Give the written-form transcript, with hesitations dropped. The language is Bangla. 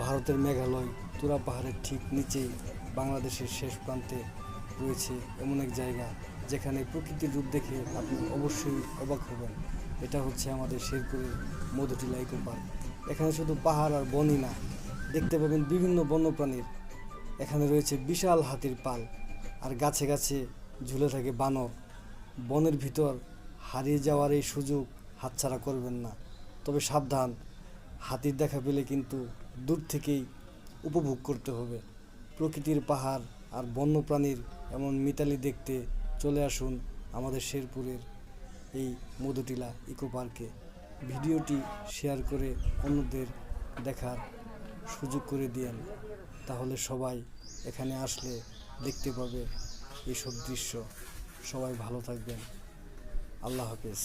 ভারতের মেঘালয় তুরা পাহাড়ের ঠিক নিচেই বাংলাদেশের শেষ প্রান্তে রয়েছে এমন এক জায়গা যেখানে প্রকৃতির রূপ দেখে আপনি অবশ্যই অবাক হবেন। এটা হচ্ছে আমাদের শেরপুরের মধুটিলা ইকো পার্ক। এখানে শুধু পাহাড় আর বনই না, দেখতে পাবেন বিভিন্ন বন্যপ্রাণীর। এখানে রয়েছে বিশাল হাতির পাল, আর গাছে গাছে ঝুলে থাকে বানর। বনের ভিতর হারিয়ে যাওয়ার এই সুযোগ হাতছাড়া করবেন না। তবে সাবধান, হাতির দেখা পেলে কিন্তু দূর থেকেই উপভোগ করতে হবে। প্রকৃতির পাহাড় আর বন্যপ্রাণীর এমন মিতালি দেখতে চলে আসুন আমাদের শেরপুরের এই মধুটিলা ইকো পার্কে। ভিডিওটি শেয়ার করে অন্যদের দেখার সুযোগ করে দিয়েন, তাহলে সবাই এখানে আসলে দেখতে পাবে এইসব দৃশ্য। সবাই ভালো থাকবেন। আল্লাহ হাফেজ।